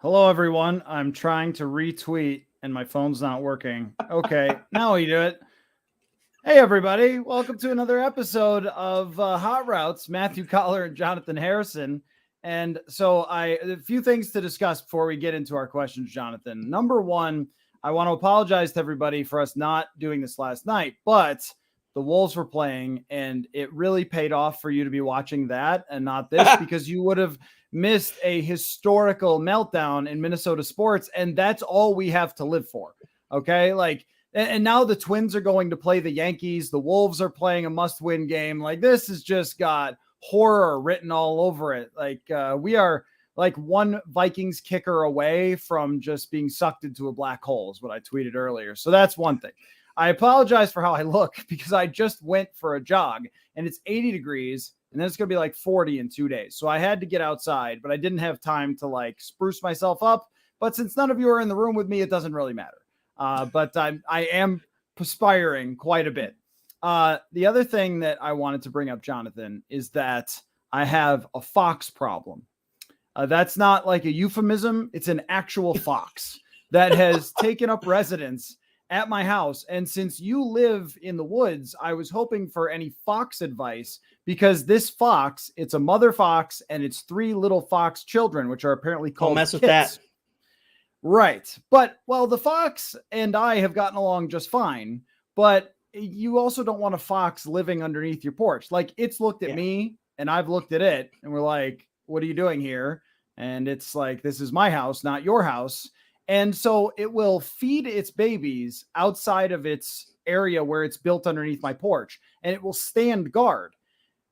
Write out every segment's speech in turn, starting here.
Hello, everyone. I'm trying to retweet and my phone's not working. Okay, now we do it. Hey, everybody. Welcome to another episode of Hot Routes. Matthew Coller and Jonathan Harrison. And so a few things to discuss before we get into our questions, Jonathan. Number one, I want to apologize to everybody for us not doing this last night, but the Wolves were playing and it really paid off for you to be watching that and not this because you would have missed a historical meltdown in Minnesota sports. And that's all we have to live for. Okay. And now the Twins are going to play the Yankees. The Wolves are playing a must-win game. Like, this has just got horror written all over it. We are like one Vikings kicker away from just being sucked into a black hole is what I tweeted earlier. So that's one thing. I apologize for how I look because I just went for a jog and it's 80 degrees and then it's going to be like 40 in 2 days. So I had to get outside, but I didn't have time to like spruce myself up. But since none of you are in the room with me, it doesn't really matter. But I am perspiring quite a bit. The other thing that I wanted to bring up, Jonathan, is that I have a fox problem. That's not like a euphemism. It's an actual fox that has taken up residence at my house. And since you live in the woods, I was hoping for any fox advice because this fox, it's a mother fox and it's 3 little fox children, which are apparently called Don't mess with kits. that. Right. But, well, the fox and I have gotten along just fine, but you also don't want a fox living underneath your porch. Like, it's looked at me and I've looked at it and we're like, what are you doing here? And it's like, this is my house, not your house. And so it will feed its babies outside of its area where it's built underneath my porch, and it will stand guard.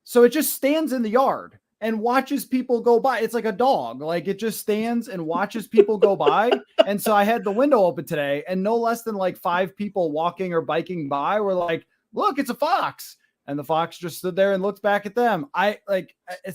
So it just stands in the yard and watches people go by. It's like a dog. Like, it just stands and watches people go by. And so I had the window open today and no less than like 5 people walking or biking by were like, look, it's a fox. And the fox just stood there and looked back at them.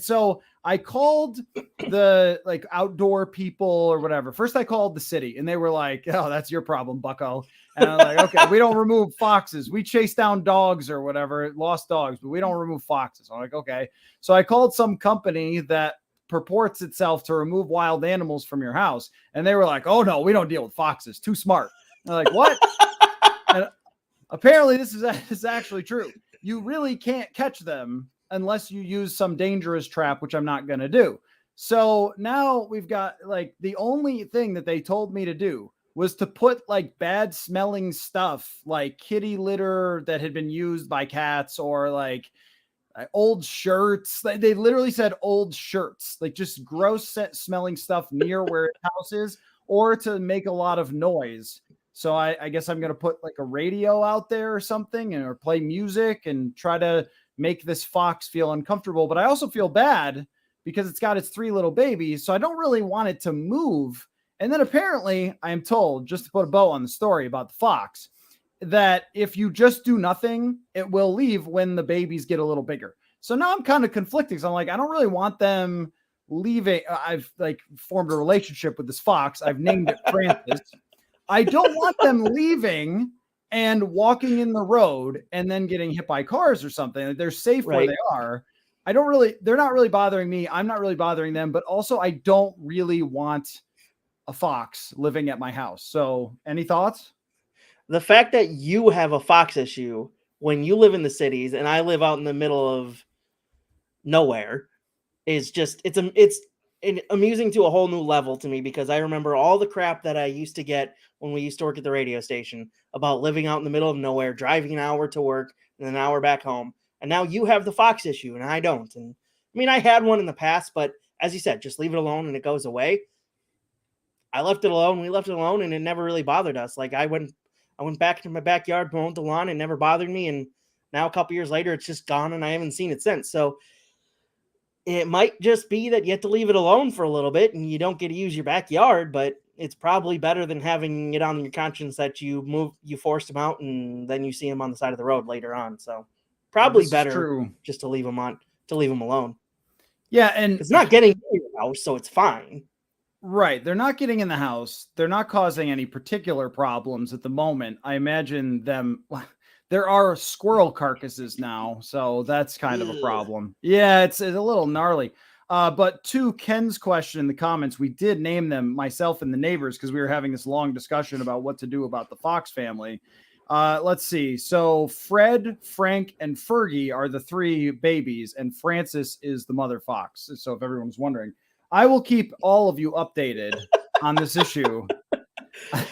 So I called the like outdoor people or whatever. First I called the city and they were like, oh, that's your problem, bucko. And I'm like, okay, we don't remove foxes. We chase down dogs or whatever, lost dogs, but we don't remove foxes. I'm like, okay. So I called some company that purports itself to remove wild animals from your house. And they were like, oh no, we don't deal with foxes. Too smart. And I'm like, what? And apparently this is actually true. You really can't catch them unless you use some dangerous trap, which I'm not going to do. So now we've got like the only thing that they told me to do was to put like bad smelling stuff like kitty litter that had been used by cats or like old shirts. They literally said old shirts, like just gross smelling stuff near where its house is, or to make a lot of noise. So I guess I'm going to put like a radio out there or something or play music and try to make this fox feel uncomfortable. But I also feel bad because it's got its 3 little babies. So I don't really want it to move. And then apparently I am told, just to put a bow on the story about the fox, that if you just do nothing, it will leave when the babies get a little bigger. So now I'm kind of conflicted. So I'm like, I don't really want them leaving. I've like formed a relationship with this fox. I've named it Francis. I don't want them leaving and walking in the road and then getting hit by cars or something. They're safe where they are. They're not really bothering me. I'm not really bothering them, but also I don't really want a fox living at my house. So any thoughts? The fact that you have a fox issue when you live in the cities and I live out in the middle of nowhere is just, it's amusing to a whole new level to me because I remember all the crap that I used to get when we used to work at the radio station about living out in the middle of nowhere, driving an hour to work and an hour back home. And now you have the fox issue and I don't. And I mean, I had one in the past, but as you said, just leave it alone and it goes away. I left it alone. We left it alone and it never really bothered us. Like I went back to my backyard, mowed the lawn. It never bothered me. And now a couple years later, it's just gone and I haven't seen it since. So it might just be that you have to leave it alone for a little bit and you don't get to use your backyard, but it's probably better than having it on your conscience that you forced him out and then you see him on the side of the road later on. So probably better just to leave him alone. Yeah. And it's not getting in your house, so it's fine. Right. They're not getting in the house. They're not causing any particular problems at the moment. I imagine them. There are squirrel carcasses now, so that's kind of a problem. Yeah, it's a little gnarly. But to Ken's question in the comments, we did name them, myself and the neighbors, because we were having this long discussion about what to do about the Fox family. Let's see. So Fred, Frank, and Fergie are the 3 babies, and Francis is the mother fox. So if everyone's wondering, I will keep all of you updated on this issue.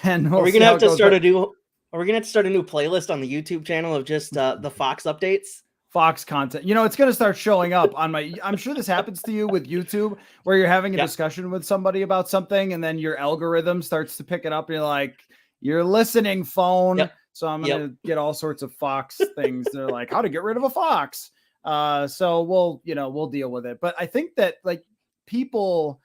And Are we gonna have to start a new playlist on the YouTube channel of just the Fox updates? Fox content. It's going to start showing up on I'm sure this happens to you with YouTube, where you're having a discussion with somebody about something, and then your algorithm starts to pick it up. And you're like, you're listening, phone. Yep. So I'm going to get all sorts of Fox things. They're like, how to get rid of a fox. So we'll deal with it. But I think that like people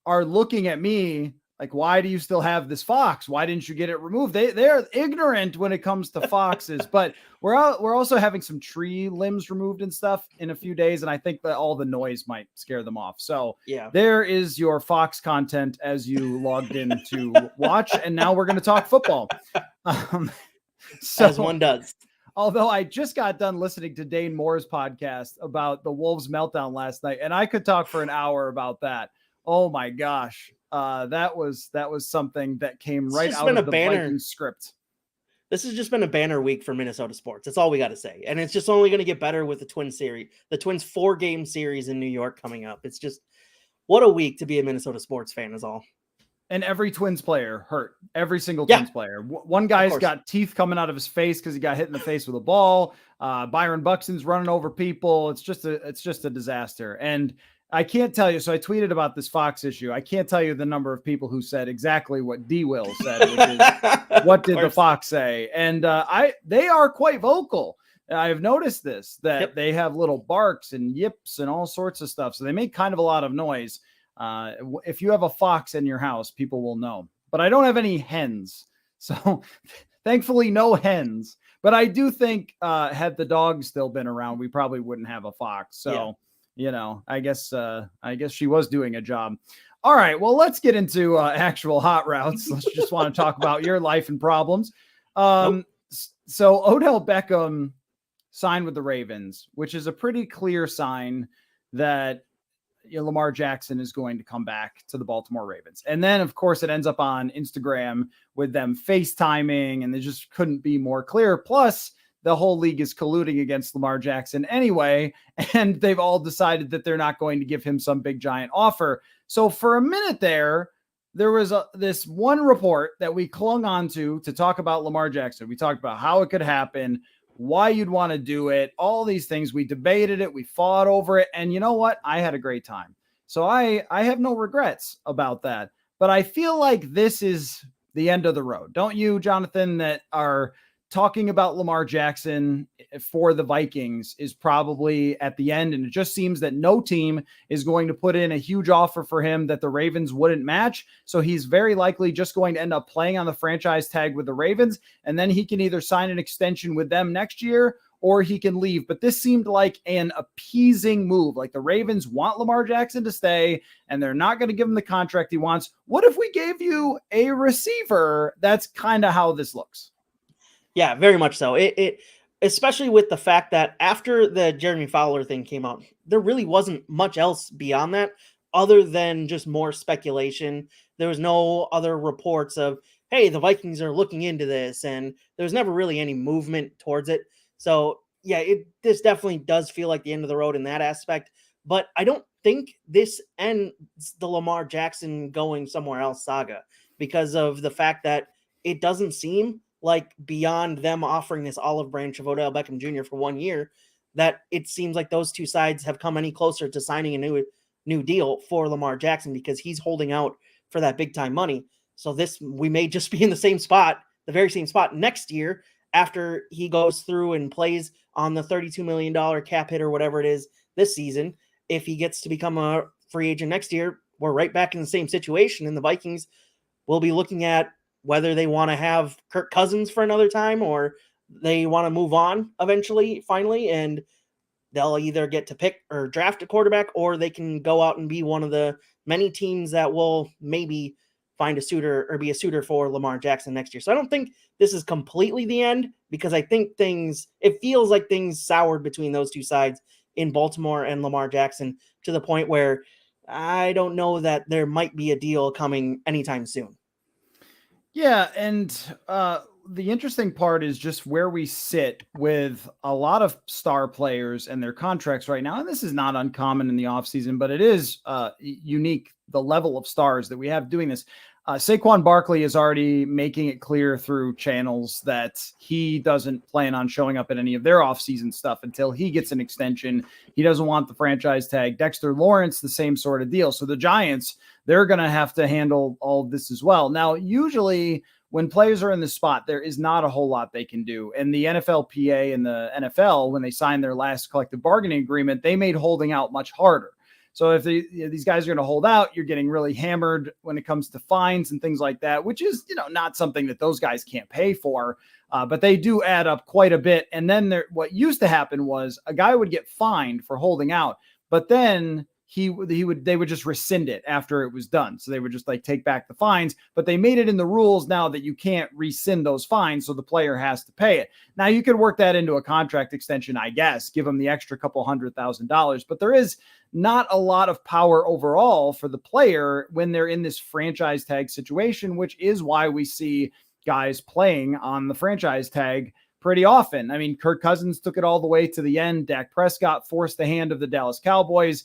are looking at me like, why do you still have this fox? Why didn't you get it removed? They're ignorant when it comes to foxes. But we're also having some tree limbs removed and stuff in a few days, and I think that all the noise might scare them off. So there is your Fox content as you logged in to watch, and now we're going to talk football. So, as one does. Although I just got done listening to Dane Moore's podcast about the Wolves meltdown last night, and I could talk for an hour about that. Oh my gosh. That was something that came right out of the Vikings script. This has just been a banner week for Minnesota sports. That's all we got to say. And it's just only going to get better with the Twins 4-game series in New York coming up. It's just, what a week to be a Minnesota sports fan is all. And every Twins player hurt. Every single Twins player. One guy's got teeth coming out of his face because he got hit in the face with a ball. Byron Buxton's running over people. It's just a disaster. And I can't tell you. So I tweeted about this Fox issue. I can't tell you the number of people who said exactly what D. Will said, which is, what did the Fox say? And they are quite vocal. I've noticed this, that they have little barks and yips and all sorts of stuff. So they make kind of a lot of noise. If you have a fox in your house, people will know. But I don't have any hens. So thankfully, no hens. But I do think had the dog still been around, we probably wouldn't have a fox. So, I guess she was doing a job. All right, well, let's get into actual hot routes. Let's just want to talk about your life and problems. So Odell Beckham signed with the Ravens, which is a pretty clear sign that Lamar Jackson is going to come back to the Baltimore Ravens. And then, of course, it ends up on Instagram with them FaceTiming, and they just couldn't be more clear. Plus, the whole league is colluding against Lamar Jackson anyway, and they've all decided that they're not going to give him some big giant offer. So for a minute there was this one report that we clung on to talk about Lamar Jackson. We talked about how it could happen, why you'd want to do it, all these things. We debated it. We fought over it. And you know what? I had a great time. So I have no regrets about that. But I feel like this is the end of the road. Don't you, Jonathan, that are talking about Lamar Jackson for the Vikings is probably at the end. And it just seems that no team is going to put in a huge offer for him that the Ravens wouldn't match. So he's very likely just going to end up playing on the franchise tag with the Ravens. And then he can either sign an extension with them next year or he can leave. But this seemed like an appeasing move. Like the Ravens want Lamar Jackson to stay and they're not going to give him the contract he wants. What if we gave you a receiver? That's kind of how this looks. Yeah, very much so. It especially with the fact that after the Jeremy Fowler thing came out, there really wasn't much else beyond that other than just more speculation. There was no other reports of, hey, the Vikings are looking into this, and there was never really any movement towards it. So, yeah, this definitely does feel like the end of the road in that aspect. But I don't think this ends the Lamar Jackson going somewhere else saga because of the fact that it doesn't seem like beyond them offering this olive branch of Odell Beckham Jr. for 1 year, that it seems like those two sides have come any closer to signing a new deal for Lamar Jackson because he's holding out for that big time money. So we may just be in the same spot, the very same spot next year after he goes through and plays on the $32 million cap hit or whatever it is this season. If he gets to become a free agent next year, we're right back in the same situation. And the Vikings will be looking at whether they want to have Kirk Cousins for another time or they want to move on eventually, finally, and they'll either get to pick or draft a quarterback or they can go out and be one of the many teams that will maybe find a suitor or be a suitor for Lamar Jackson next year. So I don't think this is completely the end because I think it feels like things soured between those two sides in Baltimore and Lamar Jackson to the point where I don't know that there might be a deal coming anytime soon. Yeah, and the interesting part is just where we sit with a lot of star players and their contracts right now. And this is not uncommon in the offseason, but it is unique, the level of stars that we have doing this. Saquon Barkley is already making it clear through channels that he doesn't plan on showing up at any of their offseason stuff until he gets an extension. He doesn't want the franchise tag. Dexter Lawrence, the same sort of deal. So the Giants, they're going to have to handle all of this as well. Now, usually when players are in this spot, there is not a whole lot they can do. And the NFLPA and the NFL, when they signed their last collective bargaining agreement, they made holding out much harder. So if these guys are going to hold out, you're getting really hammered when it comes to fines and things like that, which is, not something that those guys can't pay for, but they do add up quite a bit. And then what used to happen was a guy would get fined for holding out, but then they would just rescind it after it was done. So they would just take back the fines, but they made it in the rules now that you can't rescind those fines. So the player has to pay it. Now you could work that into a contract extension, I guess, give them the extra couple $100,000, but there is not a lot of power overall for the player when they're in this franchise tag situation, which is why we see guys playing on the franchise tag pretty often. I mean, Kirk Cousins took it all the way to the end. Dak Prescott forced the hand of the Dallas Cowboys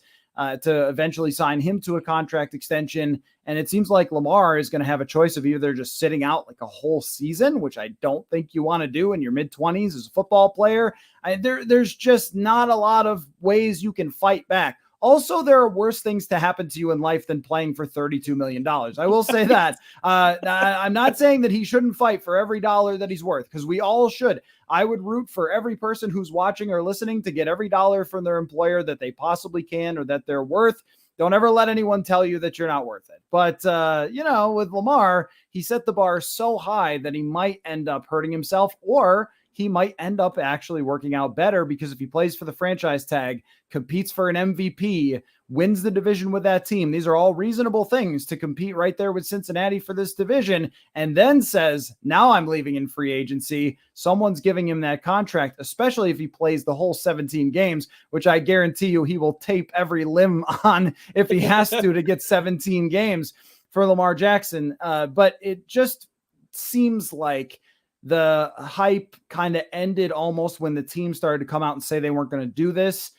to eventually sign him to a contract extension. And it seems like Lamar is going to have a choice of either just sitting out a whole season, which I don't think you want to do in your mid-20s as a football player. There's just not a lot of ways you can fight back. Also, there are worse things to happen to you in life than playing for $32 million. I will say that. I'm not saying that he shouldn't fight for every dollar that he's worth, because we all should. I would root for every person who's watching or listening to get every dollar from their employer that they possibly can or that they're worth. Don't ever let anyone tell you that you're not worth it. But, with Lamar, he set the bar so high that he might end up hurting himself, or he might end up actually working out better, because if he plays for the franchise tag, competes for an MVP, wins the division with that team, these are all reasonable things to compete right there with Cincinnati for this division, and then says, now I'm leaving in free agency, someone's giving him that contract, especially if he plays the whole 17 games, which I guarantee you he will tape every limb on if he has to get 17 games for Lamar Jackson. But it just seems like the hype kind of ended almost when the team started to come out and say they weren't going to do this.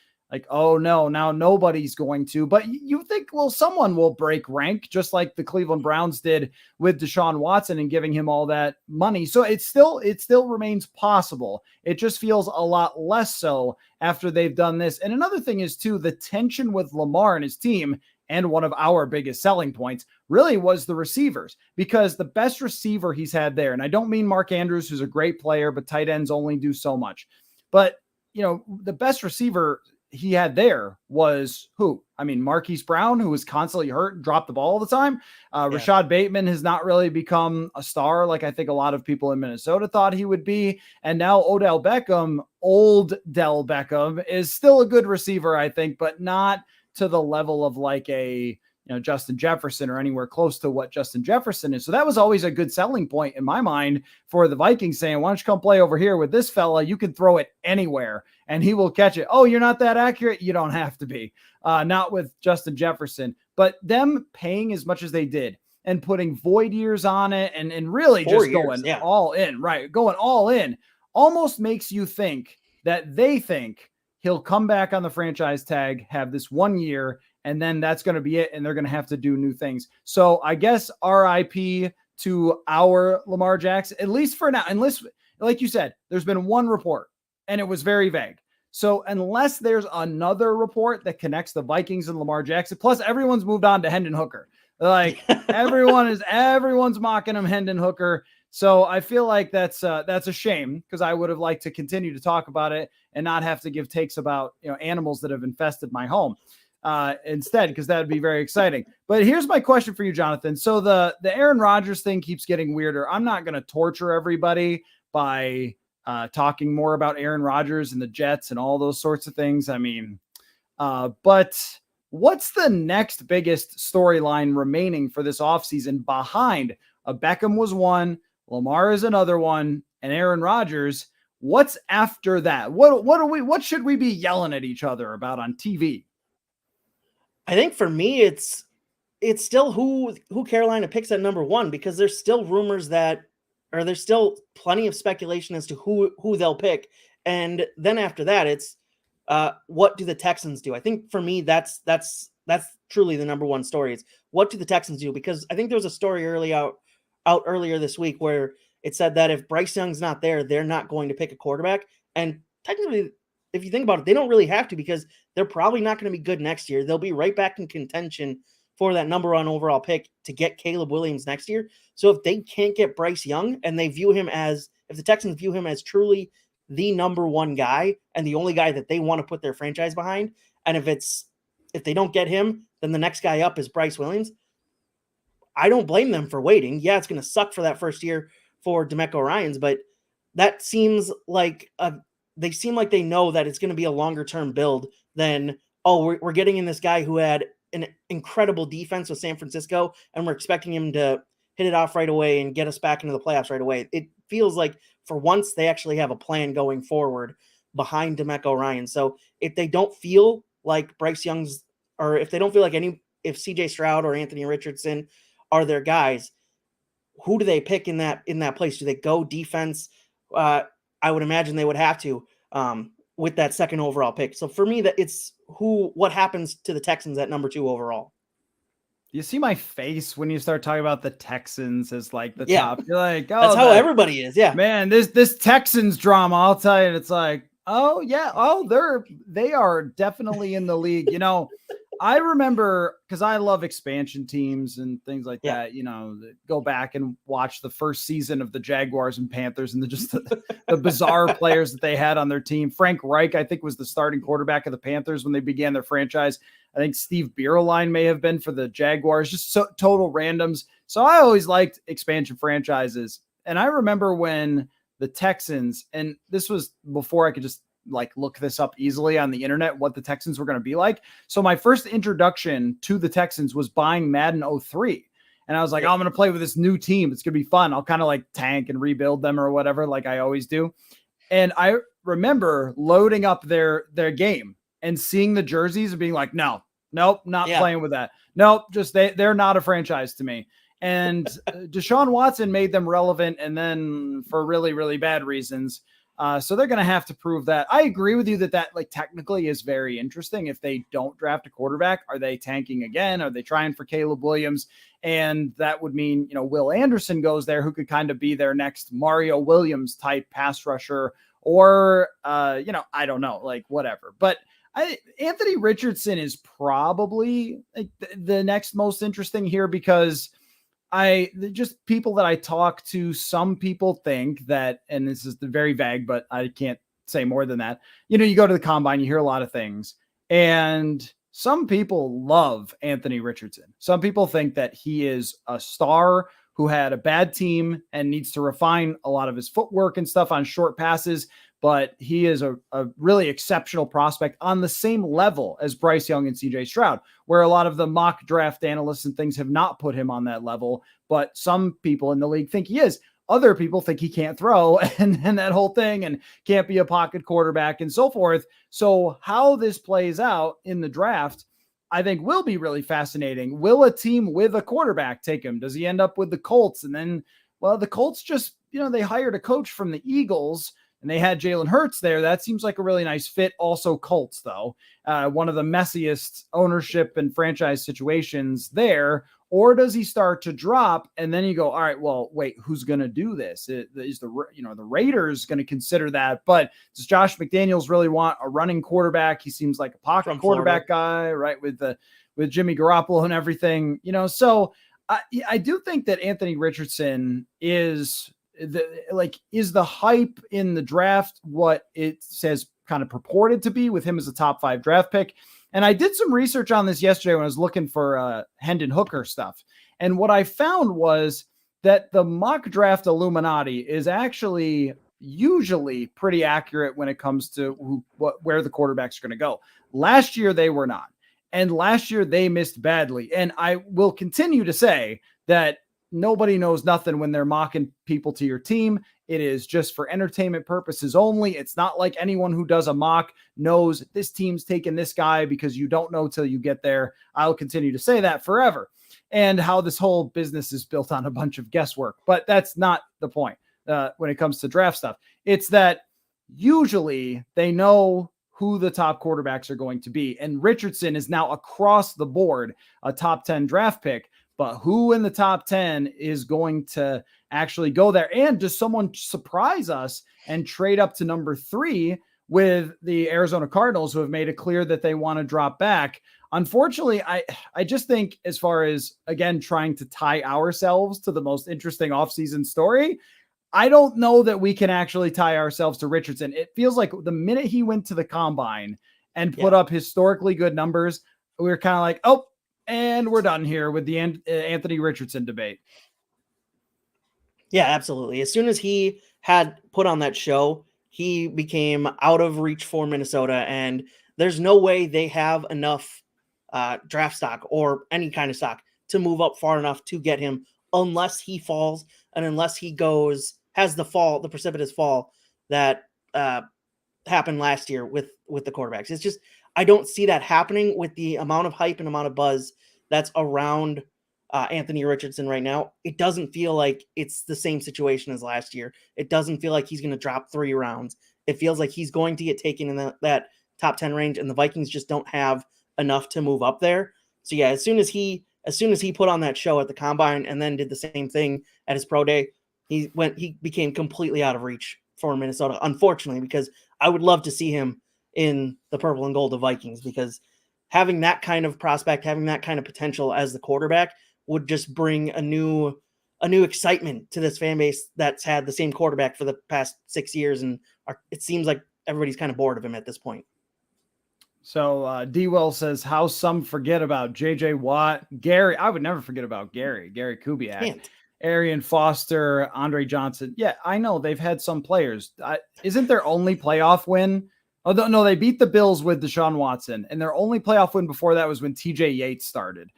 Oh no, now nobody's going to. But you think, well, someone will break rank, just like the Cleveland Browns did with Deshaun Watson and giving him all that money. So it still remains possible. It just feels a lot less so after they've done this. And another thing is, too, the tension with Lamar and his team, and one of our biggest selling points, really was the receivers, because the best receiver he's had there, and I don't mean Mark Andrews, who's a great player, but tight ends only do so much. But, the best receiver he had there was who? I mean, Marquise Brown, who was constantly hurt and dropped the ball all the time. Rashad Bateman has not really become a star like I think a lot of people in Minnesota thought he would be. And now Odell Beckham, old Del Beckham, is still a good receiver, I think, but not to the level of a Justin Jefferson or anywhere close to what Justin Jefferson is. So that was always a good selling point in my mind for the Vikings, saying, why don't you come play over here with this fella? You can throw it anywhere and he will catch it. Oh, you're not that accurate? You don't have to be. Not with Justin Jefferson. But them paying as much as they did and putting void years on it and really just going all in, right? Going all in almost makes you think that they think he'll come back on the franchise tag, have this 1 year, and then that's going to be it, and they're going to have to do new things. So I guess RIP to our Lamar Jackson, at least for now. Unless, like you said, there's been one report, and it was very vague. So unless there's another report that connects the Vikings and Lamar Jackson, plus everyone's moved on to Hendon Hooker. Everyone's mocking him, Hendon Hooker. So I feel like that's a shame, because I would have liked to continue to talk about it and not have to give takes about animals that have infested my home instead, because that would be very exciting. But here's my question for you, Jonathan. So the Aaron Rodgers thing keeps getting weirder. I'm not going to torture everybody by talking more about Aaron Rodgers and the Jets and all those sorts of things. I mean, but what's the next biggest storyline remaining for this offseason behind Beckham was one, Lamar is another one, and Aaron Rodgers? What's after that? What should we be yelling at each other about on TV? I think for me, it's still who Carolina picks at number 1, because there's still rumors there's still plenty of speculation as to who they'll pick. And then after that, it's what do the Texans do? I think for me, that's truly the number one story. Is what do the Texans do? Because I think there was a story out earlier this week where it said that if Bryce Young's not there, they're not going to pick a quarterback. And technically, if you think about it, they don't really have to, because they're probably not going to be good next year. They'll be right back in contention for that number 1 overall pick to get Caleb Williams next year. So if they can't get Bryce Young, and if the Texans view him as truly the number 1 guy and the only guy that they want to put their franchise behind, and if they don't get him, then the next guy up is Bryce Williams. I don't blame them for waiting. Yeah, it's going to suck for that first year for DeMeco Ryans, but that seems like they seem like they know that it's going to be a longer term build than, we're getting in this guy who had an incredible defense with San Francisco, and we're expecting him to hit it off right away and get us back into the playoffs right away. It feels like for once they actually have a plan going forward behind DeMeco Ryans. So if they don't feel like Bryce Young's, or if they don't feel like if CJ Stroud or Anthony Richardson are their guys, who do they pick in that place? Do they go defense? I would imagine they would have to with that second overall pick. So for me, that it's what happens to the Texans at number 2 overall. You see my face when you start talking about the Texans as like the top. You're like, that's how everybody is. Yeah, man, this Texans drama, I'll tell you. And it's like, oh yeah, they are definitely in the league. I remember, because I love expansion teams and things like that, go back and watch the first season of the Jaguars and Panthers and the bizarre players that they had on their team. Frank Reich, I think, was the starting quarterback of the Panthers when they began their franchise. I think Steve Bierlein may have been for the Jaguars, just total randoms. So I always liked expansion franchises. And I remember when the Texans, and this was before I could just look this up easily on the internet, what the Texans were going to be like. So my first introduction to the Texans was buying Madden 03. And I was like, I'm going to play with this new team. It's going to be fun. I'll kind of tank and rebuild them or whatever, like I always do. And I remember loading up their game and seeing the jerseys and being like, nope, not playing with that. Nope, just they're not a franchise to me. And Deshaun Watson made them relevant, and then for really, really bad reasons. So they're going to have to prove that. I agree with you that technically is very interesting. If they don't draft a quarterback, are they tanking again? Are they trying for Caleb Williams? And that would mean, Will Anderson goes there, who could kind of be their next Mario Williams type pass rusher, or, I don't know, whatever. But Anthony Richardson is probably the next most interesting here, because just people that I talk to, some people think that, and this is very vague, but I can't say more than that. You go to the combine, you hear a lot of things, and some people love Anthony Richardson. Some people think that he is a star who had a bad team and needs to refine a lot of his footwork and stuff on short passes, but he is a really exceptional prospect on the same level as Bryce Young and CJ Stroud, where a lot of the mock draft analysts and things have not put him on that level. But some people in the league think he is. Other people think he can't throw and that whole thing, and can't be a pocket quarterback and so forth. So how this plays out in the draft, I think, will be really fascinating. Will a team with a quarterback take him? Does he end up with the Colts? And then, the Colts just, they hired a coach from the Eagles, and they had Jalen Hurts there. That seems like a really nice fit. Also Colts, though, one of the messiest ownership and franchise situations there. Or does he start to drop, and then you go, all right, well, wait, who's going to do this? Is the Raiders going to consider that? But does Josh McDaniels really want a running quarterback? He seems like a pocket quarterback guy, right? With Jimmy Garoppolo and everything, So I do think that Anthony Richardson is the hype in the draft what it says kind of purported to be, with him as a top 5 draft pick. And I did some research on this yesterday when I was looking for Hendon Hooker stuff. And what I found was that the mock draft Illuminati is actually usually pretty accurate when it comes to where the quarterbacks are going to go. Last year, they were not. And last year, they missed badly. And I will continue to say that nobody knows nothing when they're mocking people to your team. It is just for entertainment purposes only. It's not like anyone who does a mock knows this team's taking this guy, because you don't know till you get there. I'll continue to say that forever. And how this whole business is built on a bunch of guesswork. But that's not the point when it comes to draft stuff. It's that usually they know who the top quarterbacks are going to be. And Richardson is now across the board a top 10 draft pick. But who in the top 10 is going to actually go there? And does someone surprise us and trade up to number 3 with the Arizona Cardinals, who have made it clear that they want to drop back? Unfortunately, I just think, as far as, again, trying to tie ourselves to the most interesting offseason story, I don't know that we can actually tie ourselves to Richardson. It feels like the minute he went to the combine and put up historically good numbers, we were kind of like, oh, and we're done here with the Anthony Richardson debate. Yeah, absolutely. As soon as he had put on that show, he became out of reach for Minnesota, and there's no way they have enough draft stock or any kind of stock to move up far enough to get him, unless he falls and unless he has the precipitous fall that happened last year with the quarterbacks. It's just, I don't see that happening with the amount of hype and amount of buzz that's around Anthony Richardson right now. It doesn't feel like it's the same situation as last year. It doesn't feel like he's going to drop 3 rounds. It feels like he's going to get taken in that top 10 range, and the Vikings just don't have enough to move up there. So yeah, as soon as he put on that show at the combine and then did the same thing at his pro day, he became completely out of reach for Minnesota, unfortunately, because I would love to see him in the purple and gold of Vikings, because having that kind of prospect, having that kind of potential as the quarterback would just bring a new excitement to this fan base that's had the same quarterback for the past 6 years. And it seems like everybody's kind of bored of him at this point. So D-Well says, how some forget about J.J. Watt, Gary. I would never forget about Gary Kubiak, Arian Foster, Andre Johnson. Yeah, I know they've had some players. Isn't their only playoff win? Oh, no, they beat the Bills with Deshaun Watson, and their only playoff win before that was when TJ Yates started.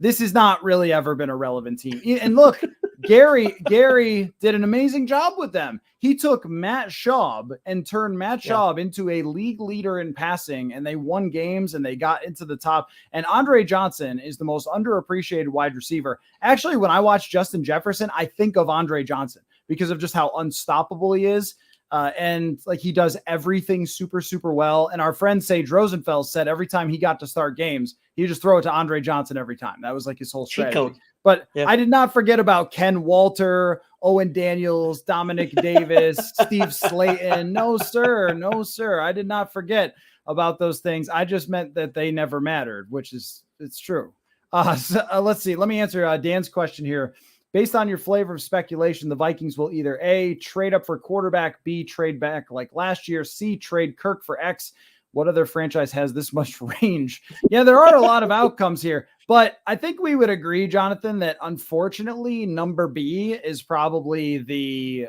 This has not really ever been a relevant team. And look, Gary did an amazing job with them. He took Matt Schaub and turned Matt Schaub into a league leader in passing, and they won games and they got into the top. And Andre Johnson is the most underappreciated wide receiver. Actually, when I watch Justin Jefferson, I think of Andre Johnson because of just how unstoppable he is. And like, he does everything super, super well. And our friend Sage Rosenfeld said every time he got to start games, he just throw it to Andre Johnson every time. That was like his whole strategy. But I did not forget about Ken Walter, Owen Daniels, Dominic Davis, Steve Slayton. No, sir. I did not forget about those things. I just meant that they never mattered, it's true. Let's see. Let me answer Dan's question here. Based on your flavor of speculation, the Vikings will either A, trade up for quarterback, B, trade back like last year, C, trade Kirk for X. What other franchise has this much range? Yeah, there are a lot of outcomes here, but I think we would agree, Jonathan, that unfortunately number B is probably the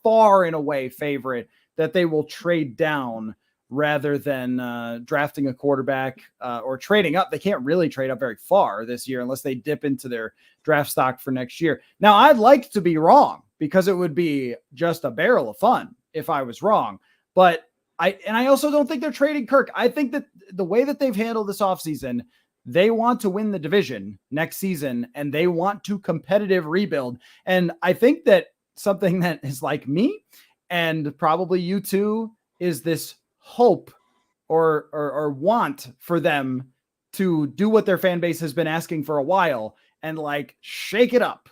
far and away favorite, that they will trade down rather than drafting a quarterback or trading up. They can't really trade up very far this year unless they dip into their draft stock for next year. Now, I'd like to be wrong, because it would be just a barrel of fun if I was wrong. But I also don't think they're trading Kirk. I think that the way that they've handled this offseason, they want to win the division next season, and they want to competitive rebuild. And I think that something that is like me, and probably you too, is this hope or want for them to do what their fan base has been asking for a while, and shake it up,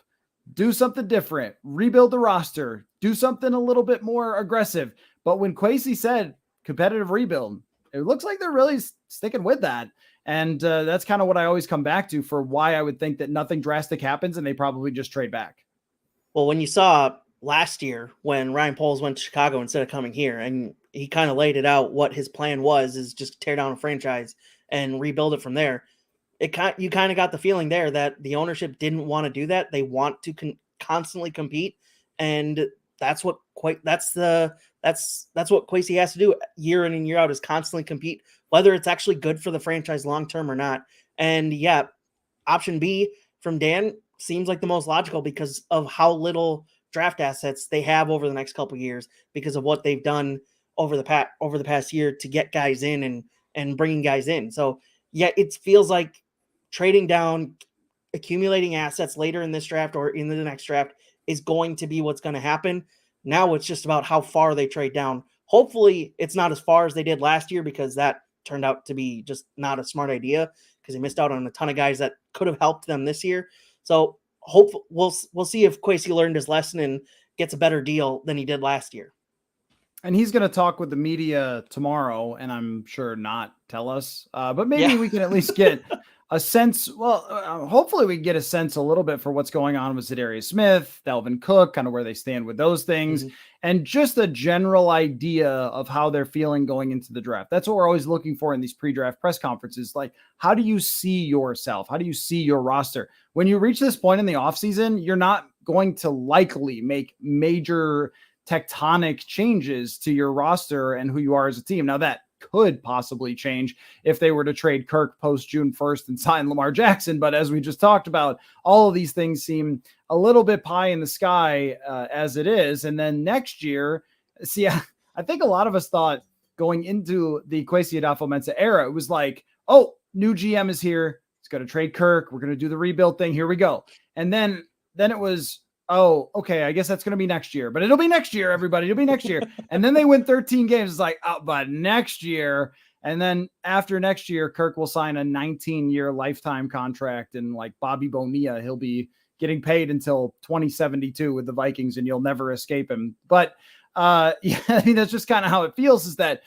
do something different, rebuild the roster, do something a little bit more aggressive. But when Kwesi said competitive rebuild, it looks like they're really sticking with that. And that's kind of what I always come back to for why I would think that nothing drastic happens and they probably just trade back. Well, when you saw last year when Ryan Poles went to Chicago instead of coming here, and he kind of laid it out what his plan was, is just tear down a franchise and rebuild it from there. You kind of got the feeling there that the ownership didn't want to do that. They want to constantly compete, and that's what what Kwesi has to do year in and year out, is constantly compete, whether it's actually good for the franchise long term or not. And yeah, option B from Dan, seems like the most logical because of how little draft assets they have over the next couple of years because of what they've done over the past year to get guys in and bringing guys in. So yeah, it feels like trading down, accumulating assets later in this draft or in the next draft is going to be what's going to happen. Now it's just about how far they trade down. Hopefully it's not as far as they did last year because that turned out to be just not a smart idea because they missed out on a ton of guys that could have helped them this year. So hopefully we'll see if Kwesi learned his lesson and gets a better deal than he did last year. And he's going to talk with the media tomorrow, and I'm sure not tell us, but maybe we can at least get a sense. Well, hopefully we can get a sense a little bit for what's going on with Zadarius Smith, Dalvin Cook, kind of where they stand with those things, and just a general idea of how they're feeling going into the draft. That's what we're always looking for in these pre-draft press conferences. Like, how do you see yourself? How do you see your roster? When you reach this point in the offseason, you're not going to likely make major tectonic changes to your roster and who you are as a team. Now that could possibly change if they were to trade Kirk post June 1st and sign Lamar Jackson. But as we just talked about, all of these things seem a little bit pie in the sky as it is. And then next year, see, I think a lot of us thought going into the Kwesi Adofo-Mensah era, it was like, oh, new GM is here. It's going to trade Kirk. We're going to do the rebuild thing. Here we go. And then it was, oh, okay, I guess that's going to be next year, but it'll be next year, everybody. It'll be next year. And then they win 13 games. It's like, oh, but next year. And then after next year, Kirk will sign a 19-year lifetime contract. And like Bobby Bonilla, he'll be getting paid until 2072 with the Vikings and you'll never escape him. But yeah, I mean, that's just kind of how it feels is that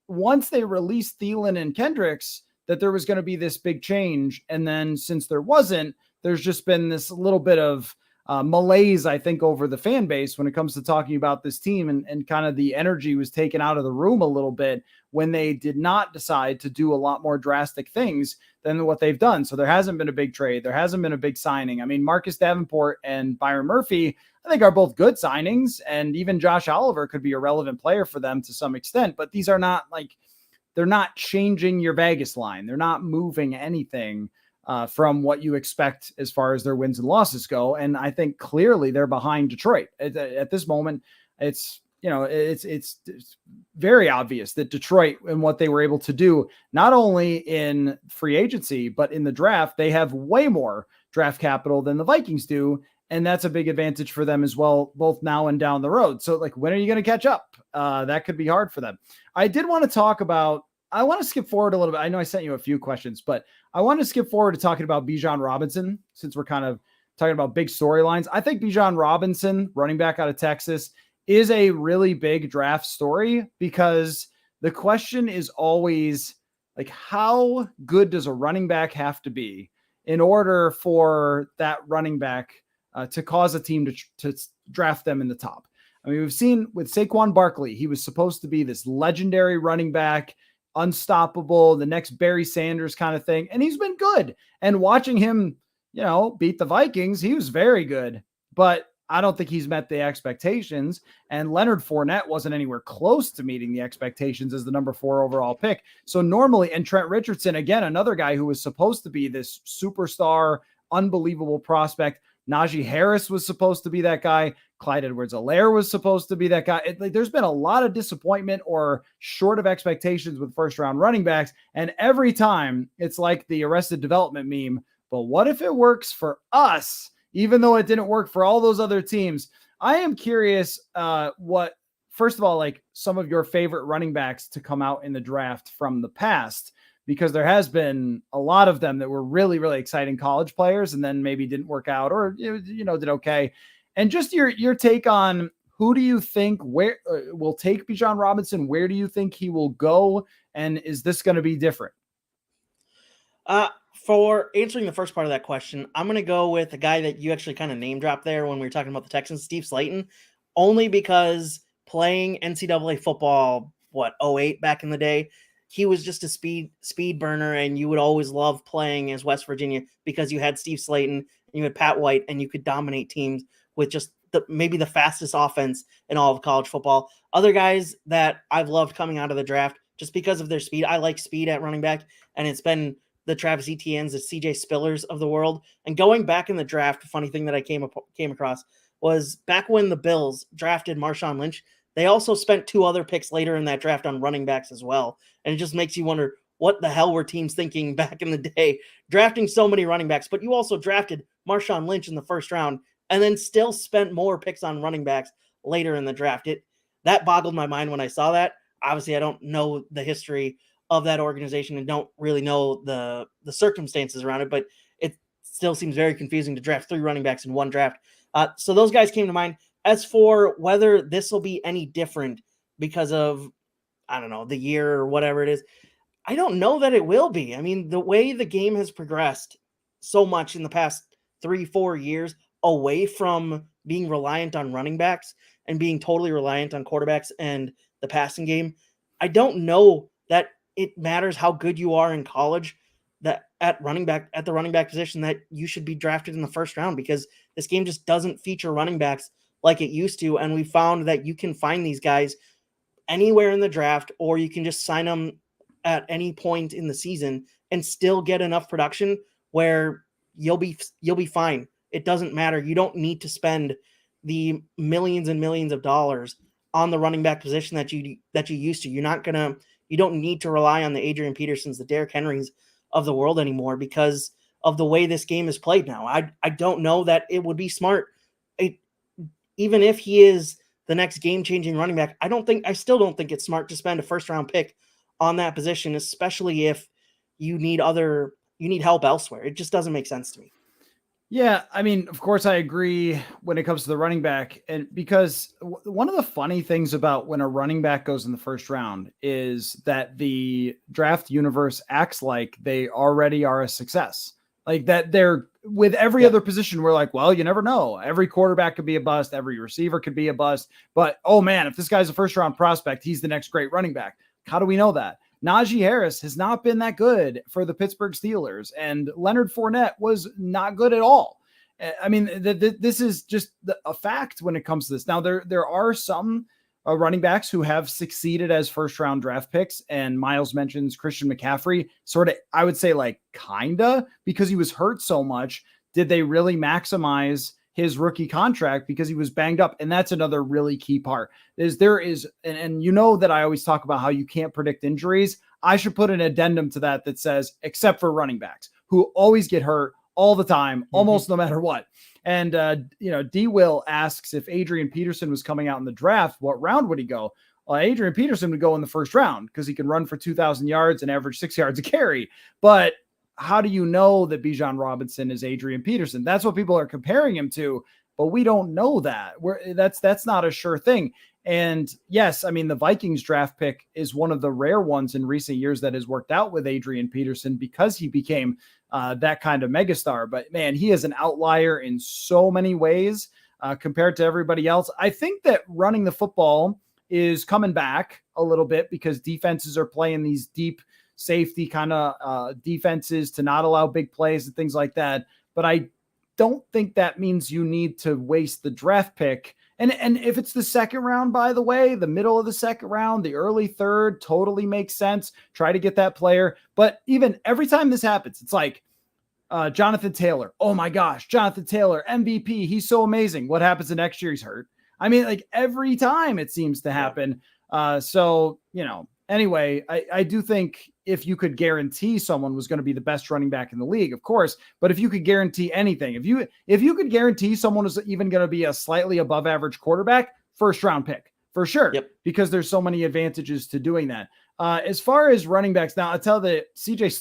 once they released Thielen and Kendricks, that there was going to be this big change. And then since there wasn't, there's just been this little bit of malaise, I think, over the fan base when it comes to talking about this team and kind of the energy was taken out of the room a little bit when they did not decide to do a lot more drastic things than what they've done. So there hasn't been a big trade. There hasn't been a big signing. I mean, Marcus Davenport and Byron Murphy, I think, are both good signings, and even Josh Oliver could be a relevant player for them to some extent, but these are not like, they're not changing your Vegas line. They're not moving anything from what you expect as far as their wins and losses go. And I think clearly they're behind Detroit at this moment. It's, you know, it's very obvious that Detroit and what they were able to do, not only in free agency, but in the draft, they have way more draft capital than the Vikings do. And that's a big advantage for them as well, both now and down the road. So like, when are you going to catch up? That could be hard for them. I did want to talk about, I want to skip forward a little bit. I know I sent you a few questions, but I want to skip forward to talking about Bijan Robinson, since we're kind of talking about big storylines. I think Bijan Robinson, running back out of Texas, is a really big draft story because the question is always like, how good does a running back have to be in order for that running back to cause a team to draft them in the top? I mean, we've seen with Saquon Barkley, he was supposed to be this legendary running back, unstoppable, the next Barry Sanders kind of thing. And he's been good. And watching him, you know, beat the Vikings, he was very good. But I don't think he's met the expectations. And Leonard Fournette wasn't anywhere close to meeting the expectations as the number 4 overall pick. So normally, and Trent Richardson, again, another guy who was supposed to be this superstar, unbelievable prospect. Najee Harris was supposed to be that guy. Clyde Edwards-Helaire was supposed to be that guy. There's been a lot of disappointment or short of expectations with first-round running backs, and every time it's like the Arrested Development meme, but what if it works for us, even though it didn't work for all those other teams? I am curious what, first of all, like some of your favorite running backs to come out in the draft from the past, because there has been a lot of them that were really, really exciting college players and then maybe didn't work out or, you know, did okay. And just your take on who do you think where will take Bijan Robinson? Where do you think he will go? And is this going to be different? For answering the first part of that question, I'm going to go with a guy that you actually kind of name dropped there when we were talking about the Texans, Steve Slayton, only because playing NCAA football, 08 back in the day, he was just a speed burner, and you would always love playing as West Virginia because you had Steve Slayton and you had Pat White, and you could dominate teams with just maybe the fastest offense in all of college football. Other guys that I've loved coming out of the draft just because of their speed. I like speed at running back, and it's been the Travis Etiennes, the CJ Spillers of the world. And going back in the draft, a funny thing that I came across was back when the Bills drafted Marshawn Lynch, they also spent 2 other picks later in that draft on running backs as well. And it just makes you wonder what the hell were teams thinking back in the day, drafting so many running backs. But you also drafted Marshawn Lynch in the first round and then still spent more picks on running backs later in the draft. That boggled my mind when I saw that. Obviously, I don't know the history of that organization and don't really know the circumstances around it, but it still seems very confusing to draft 3 running backs in one draft. So those guys came to mind. As for whether this will be any different because of, I don't know, the year or whatever it is, I don't know that it will be. I mean, the way the game has progressed so much in the past 3-4 years away from being reliant on running backs and being totally reliant on quarterbacks and the passing game, I don't know that it matters how good you are in college that at the running back position that you should be drafted in the first round, because this game just doesn't feature running backs like it used to. And we found that you can find these guys anywhere in the draft, or you can just sign them at any point in the season and still get enough production where you'll be fine. It doesn't matter. You don't need to spend the millions and millions of dollars on the running back position that you used to. You don't need to rely on the Adrian Petersons, the Derrick Henrys of the world anymore because of the way this game is played now. I don't know that it would be smart. Even if he is the next game-changing running back, I still don't think it's smart to spend a first-round pick on that position, especially if you need help elsewhere. It just doesn't make sense to me. Yeah, I mean, of course, I agree when it comes to the running back. And because one of the funny things about when a running back goes in the first round is that the draft universe acts like they already are a success. Like that they're with every other position. We're like, well, you never know. Every quarterback could be a bust. Every receiver could be a bust. But, oh man, if this guy's a first round prospect, he's the next great running back. How do we know that? Najee Harris has not been that good for the Pittsburgh Steelers, and Leonard Fournette was not good at all. I mean, this is just a fact when it comes to this. Now, there are some running backs who have succeeded as first-round draft picks, and Miles mentions Christian McCaffrey, sort of, I would say, like, kinda, because he was hurt so much. Did they really maximize his rookie contract because he was banged up? And that's another really key part and you know that I always talk about how you can't predict injuries. I should put an addendum to that says, except for running backs who always get hurt all the time, almost no matter what. And, D Will asks if Adrian Peterson was coming out in the draft, what round would he go? Well, Adrian Peterson would go in the first round because he can run for 2,000 yards and average 6 yards a carry. But how do you know that Bijan Robinson is Adrian Peterson? That's what people are comparing him to, but we don't know that. That's not a sure thing. And yes, I mean, the Vikings draft pick is one of the rare ones in recent years that has worked out with Adrian Peterson because he became that kind of megastar. But man, he is an outlier in so many ways compared to everybody else. I think that running the football is coming back a little bit because defenses are playing these deep safety kind of defenses to not allow big plays and things like that. But I don't think that means you need to waste the draft pick. And if it's the second round, by the way, the middle of the second round, the early third totally makes sense. Try to get that player. But even every time this happens, it's like Jonathan Taylor. Oh my gosh, Jonathan Taylor, MVP. He's so amazing. What happens the next year? He's hurt. I mean, like every time it seems to happen. So, anyway, I do think if you could guarantee someone was going to be the best running back in the league, of course, but if you could guarantee anything, if you could guarantee someone is even going to be a slightly above average quarterback, first round pick for sure, because there's so many advantages to doing that. As far as running backs, now I'll tell the CJ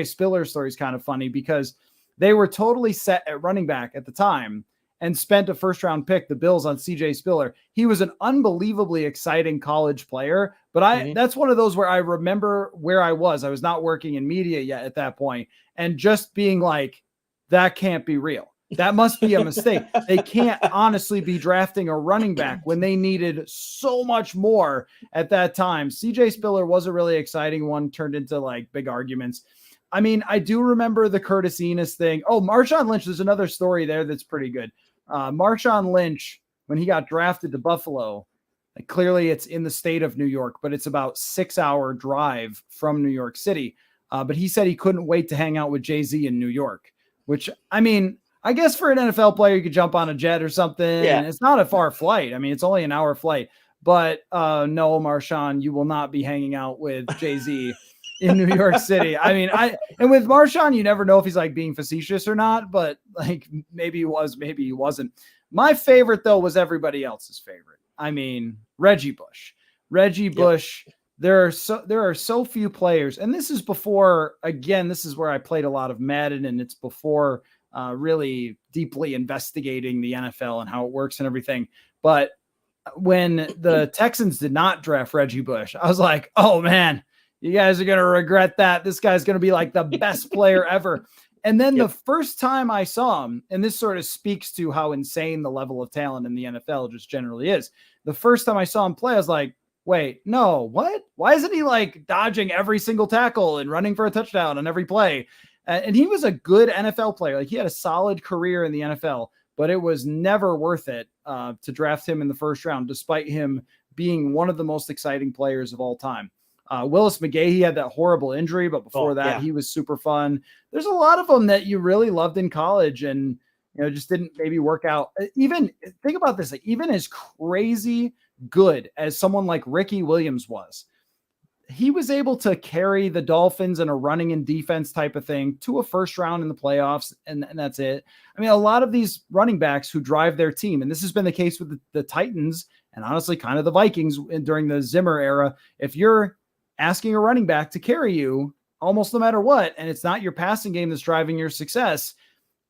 Spiller story is kind of funny because they were totally set at running back at the time and spent a first round pick, the Bills, on CJ Spiller. He was an unbelievably exciting college player, but that's one of those where I remember where I was not working in media yet at that point, and just being like, that can't be real. That must be a mistake. They can't honestly be drafting a running back when they needed so much more at that time. CJ Spiller was a really exciting one, turned into like big arguments. I mean, I do remember the Curtis Enos thing. Oh, Marshawn Lynch, there's another story there that's pretty good. Marshawn Lynch, when he got drafted to Buffalo, like clearly it's in the state of New York, but it's about 6-hour drive from New York City. but he said he couldn't wait to hang out with Jay-Z in New York, which, I mean, I guess for an NFL player, you could jump on a jet or something. Yeah. And it's not a far flight. I mean, it's only an hour flight. But no, Marshawn, you will not be hanging out with Jay-Z in New York City. I mean, and with Marshawn, you never know if he's like being facetious or not, but like maybe he was, maybe he wasn't. My favorite, though, was everybody else's favorite. I mean, Reggie Bush. Bush. There are so few players, and this is before, again, this is where I played a lot of Madden, and it's before really deeply investigating the NFL and how it works and everything. But when the Texans did not draft Reggie Bush, I was like, oh man, you guys are going to regret that. This guy's going to be like the best player ever. And then the first time I saw him, and this sort of speaks to how insane the level of talent in the NFL just generally is. The first time I saw him play, I was like, wait, no, what? Why isn't he like dodging every single tackle and running for a touchdown on every play? And he was a good NFL player. Like he had a solid career in the NFL, but it was never worth it to draft him in the first round, despite him being one of the most exciting players of all time. Willis McGahee, he had that horrible injury, but before he was super fun. There's a lot of them that you really loved in college and, you know, just didn't maybe work out. Even think about this, like even as crazy good as someone like Ricky Williams was, he was able to carry the Dolphins in a running and defense type of thing to a first round in the playoffs. And that's it. I mean, a lot of these running backs who drive their team, and this has been the case with the Titans and honestly kind of the Vikings during the Zimmer era. If you're asking a running back to carry you almost no matter what, and it's not your passing game that's driving your success,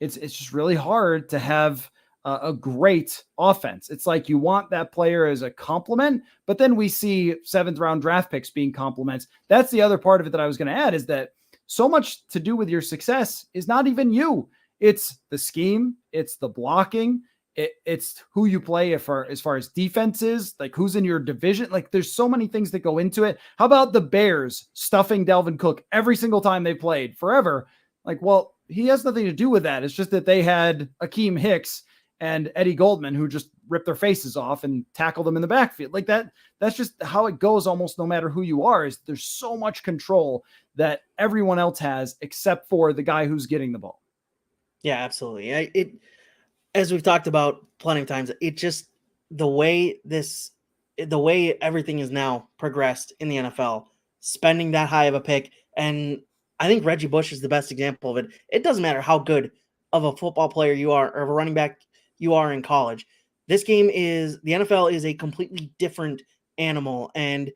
it's just really hard to have a great offense. It's like you want that player as a compliment, but then we see 7th round draft picks being compliments. That's the other part of it that I was going to add, is that so much to do with your success is not even you. It's the scheme. It's the blocking. It's who you play as far as defenses, like who's in your division. Like there's so many things that go into it. How about the Bears stuffing Dalvin Cook every single time they played forever? Like, well, he has nothing to do with that. It's just that they had Akeem Hicks and Eddie Goldman who just ripped their faces off and tackled them in the backfield like that. That's just how it goes almost no matter who you are. Is there's so much control that everyone else has except for the guy who's getting the ball. Yeah, absolutely. As we've talked about plenty of times, it just the way everything is now progressed in the NFL, spending that high of a pick. And I think Reggie Bush is the best example of it. It doesn't matter how good of a football player you are or of a running back you are in college. The NFL is a completely different animal, and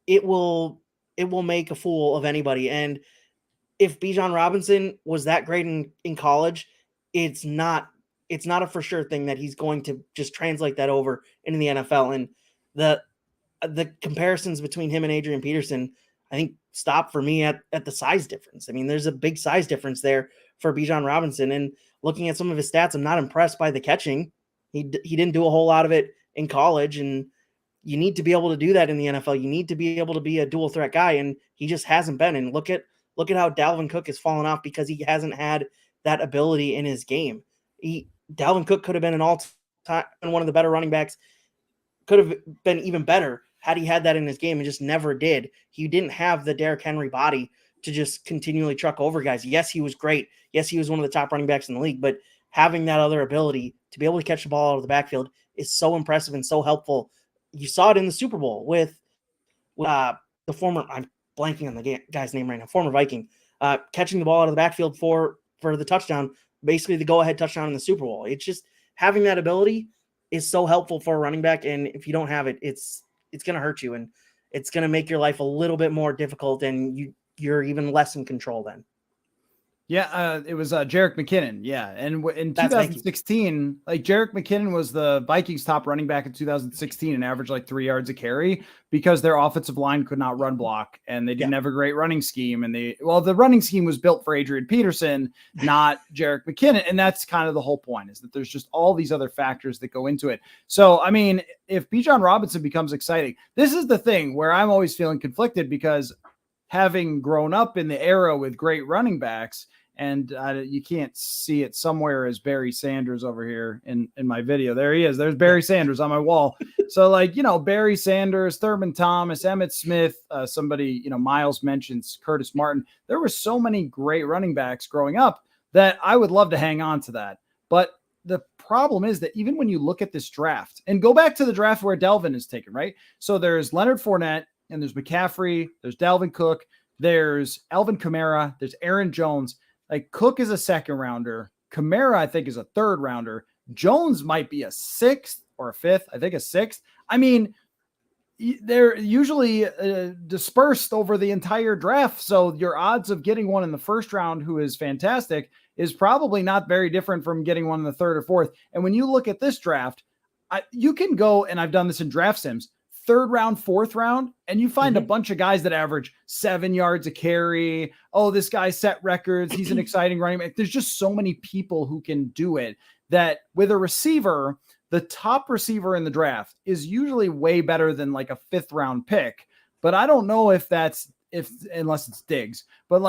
it will make a fool of anybody. And if Bijan Robinson was that great in college, it's not a for sure thing that he's going to just translate that over into the NFL. And the comparisons between him and Adrian Peterson, I think, stop for me at the size difference. I mean, there's a big size difference there for Bijan Robinson. And looking at some of his stats, I'm not impressed by the catching. He didn't do a whole lot of it in college, and you need to be able to do that in the NFL. You need to be able to be a dual threat guy, and he just hasn't been. And look at how Dalvin Cook has fallen off because he hasn't had that ability in his game. Dalvin Cook could have been an all-time one of the better running backs, could have been even better had he had that in his game and just never did. He didn't have the Derrick Henry body to just continually truck over guys. Yes, he was great. Yes, he was one of the top running backs in the league, but having that other ability to be able to catch the ball out of the backfield is so impressive and so helpful. You saw it in the Super Bowl with the former, I'm blanking on the guy's name right now, former Viking, catching the ball out of the backfield for the touchdown, basically the go-ahead touchdown in the Super Bowl. It's just having that ability is so helpful for a running back, and if you don't have it, it's going to hurt you, and it's going to make your life a little bit more difficult, and you're even less in control then. Yeah, it was Jerick McKinnon. Yeah, and in 2016, like Jerick McKinnon was the Vikings' top running back in 2016 and averaged like 3 yards a carry because their offensive line could not run block and they didn't have a great running scheme. And the running scheme was built for Adrian Peterson, not Jerick McKinnon. And that's kind of the whole point, is that there's just all these other factors that go into it. So, I mean, if Bijan Robinson becomes exciting, this is the thing where I'm always feeling conflicted, because having grown up in the era with great running backs And you can't see it somewhere as Barry Sanders over here in my video. There he is. There's Barry Sanders on my wall. So like, Barry Sanders, Thurman Thomas, Emmitt Smith, somebody, Miles mentions Curtis Martin. There were so many great running backs growing up that I would love to hang on to that. But the problem is that even when you look at this draft and go back to the draft where Delvin is taken, right? So there's Leonard Fournette and there's McCaffrey, there's Dalvin Cook, there's Alvin Kamara, there's Aaron Jones. Like Cook is a second rounder. Kamara, I think, is a third rounder. Jones might be a sixth or a fifth. I think a sixth. I mean, they're usually dispersed over the entire draft. So your odds of getting one in the first round who is fantastic is probably not very different from getting one in the third or fourth. And when you look at this draft, you can go, and I've done this in draft sims, third round, fourth round, and you find a bunch of guys that average 7 yards a carry. Oh, this guy set records. He's an exciting running back. There's just so many people who can do it that with a receiver, the top receiver in the draft is usually way better than like a fifth round pick. But I don't know if that's unless it's Diggs, but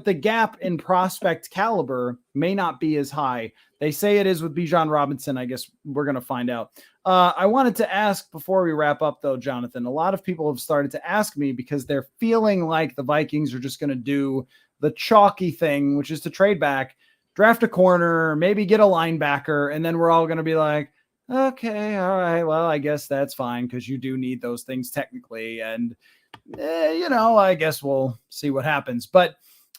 the gap in prospect caliber may not be as high. They say it is with Bijan Robinson. I guess we're going to find out. I wanted to ask before we wrap up though, Jonathan, a lot of people have started to ask me because they're feeling like the Vikings are just going to do the chalky thing, which is to trade back, draft a corner, maybe get a linebacker. And then we're all going to be like, okay, all right, well, I guess that's fine because you do need those things technically. And I guess we'll see what happens. But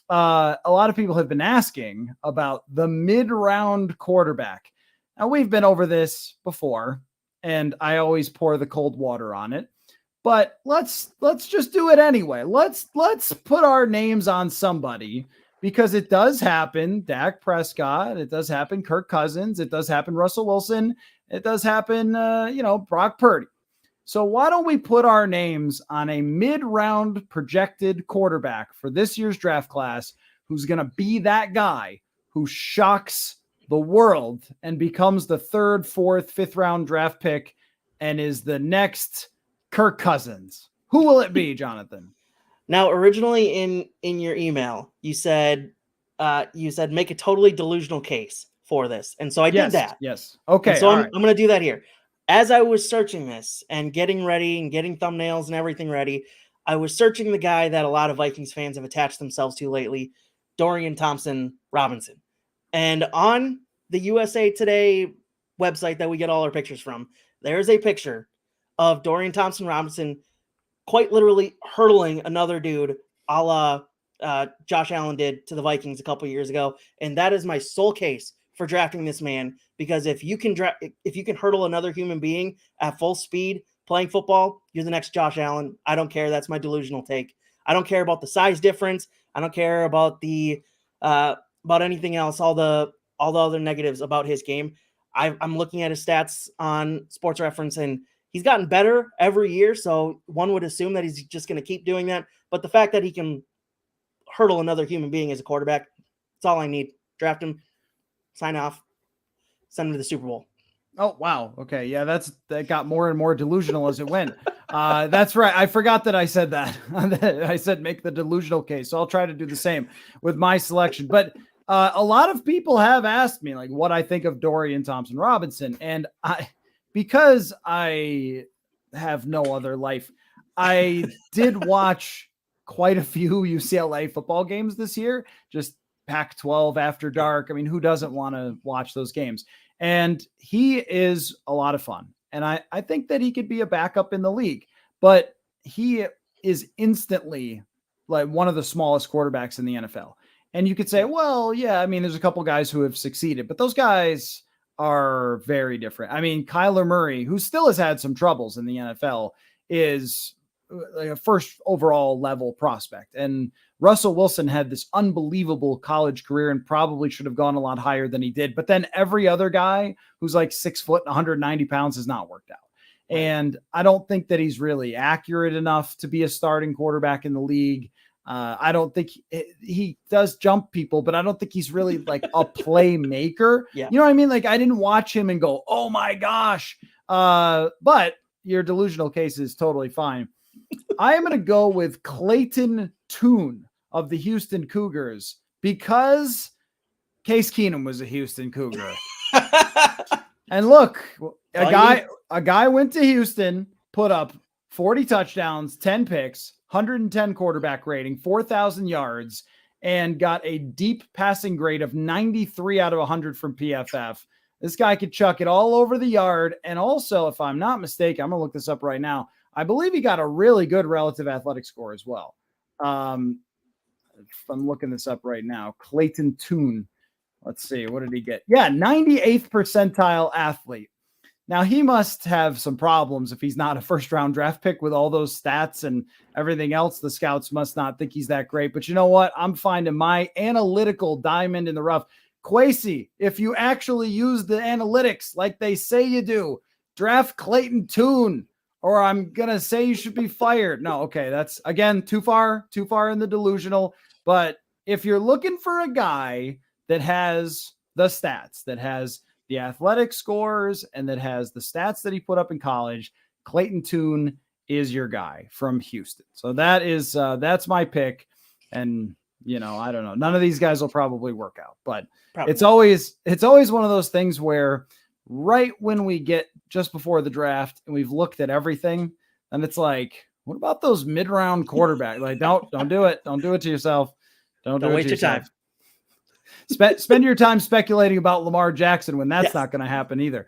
a lot of people have been asking about the mid-round quarterback. Now, we've been over this before, and I always pour the cold water on it. But let's just do it anyway. Let's put our names on somebody because it does happen. Dak Prescott. It does happen. Kirk Cousins. It does happen. Russell Wilson. It does happen. Brock Purdy. So why don't we put our names on a mid-round projected quarterback for this year's draft class who's going to be that guy who shocks the world and becomes the third, fourth, fifth round draft pick and is the next Kirk Cousins? Who will it be, Jonathan? Now, originally in your email, you said make a totally delusional case for this. And so I did that. Yes. Okay. And so I'm going to do that here. As I was searching this and getting ready and getting thumbnails and everything ready, I was searching the guy that a lot of Vikings fans have attached themselves to lately, Dorian Thompson-Robinson. And on the USA Today website that we get all our pictures from, there's a picture of Dorian Thompson-Robinson quite literally hurtling another dude a la Josh Allen did to the Vikings a couple years ago. And that is my sole case for drafting this man, because if you can hurdle another human being at full speed playing football, you're the next Josh Allen. I don't care. That's my delusional take. I don't care about the size difference. I don't care about the about anything else. All the other negatives about his game. I'm looking at his stats on Sports Reference, and he's gotten better every year. So one would assume that he's just going to keep doing that. But the fact that he can hurdle another human being as a quarterback, that's all I need. Draft him. Sign off, send him to the Super Bowl. Oh, wow. Okay. Yeah, that got more and more delusional as it went. That's right. I forgot that I said that. I said make the delusional case. So I'll try to do the same with my selection. But a lot of people have asked me like what I think of Dorian Thompson-Robinson. And because I have no other life, I did watch quite a few UCLA football games this year, just Pac-12 after dark. I mean, who doesn't want to watch those games? And he is a lot of fun. And I think that he could be a backup in the league, but he is instantly like one of the smallest quarterbacks in the NFL. And you could say, well, yeah, I mean, there's a couple guys who have succeeded, but those guys are very different. I mean, Kyler Murray, who still has had some troubles in the NFL, is like a first overall level prospect. And Russell Wilson had this unbelievable college career and probably should have gone a lot higher than he did. But then every other guy who's like 6 foot and 190 pounds has not worked out. And I don't think that he's really accurate enough to be a starting quarterback in the league. I don't think he does jump people, but I don't think he's really like a playmaker. Yeah. You know what I mean? Like I didn't watch him and go, oh my gosh. But your delusional case is totally fine. I am going to go with Clayton Tune of the Houston Cougars because Case Keenum was a Houston Cougar. And look, a guy went to Houston, put up 40 touchdowns, 10 picks, 110 quarterback rating, 4,000 yards, and got a deep passing grade of 93 out of 100 from PFF. This guy could chuck it all over the yard. And also, if I'm not mistaken, I'm going to look this up right now. I believe he got a really good relative athletic score as well. I'm looking this up right now. Clayton Tune. Let's see. What did he get? Yeah, 98th percentile athlete. Now, he must have some problems if he's not a first-round draft pick with all those stats and everything else. The scouts must not think he's that great. But you know what? I'm finding my analytical diamond in the rough. Kwesi, if you actually use the analytics like they say you do, draft Clayton Tune, or I'm going to say you should be fired. No, okay, that's, again, too far in the delusional. But if you're looking for a guy that has the stats, that has the athletic scores, and that has the stats that he put up in college, Clayton Tune is your guy from Houston. So that is that's my pick. And I don't know. None of these guys will probably work out, but it's always one of those things where right when we get just before the draft and we've looked at everything, and it's like, what about those mid-round quarterbacks? Like, don't do it. Don't do it to yourself. Don't waste your time. Spend your time speculating about Lamar Jackson when that's not going to happen either.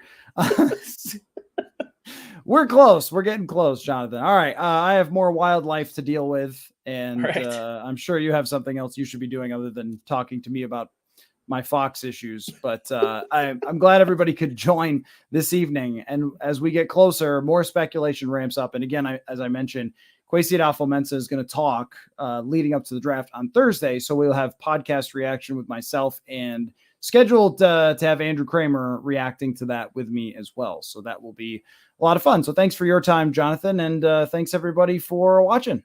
We're close. We're getting close, Jonathan. All right. I have more wildlife to deal with, and I'm sure you have something else you should be doing other than talking to me about my Fox issues. But I'm glad everybody could join this evening. And as we get closer, more speculation ramps up. And again, as I mentioned, Kwesi Adolfo-Mensah is going to talk leading up to the draft on Thursday. So we'll have podcast reaction with myself and scheduled to have Andrew Kramer reacting to that with me as well. So that will be a lot of fun. So thanks for your time, Jonathan. And thanks everybody for watching.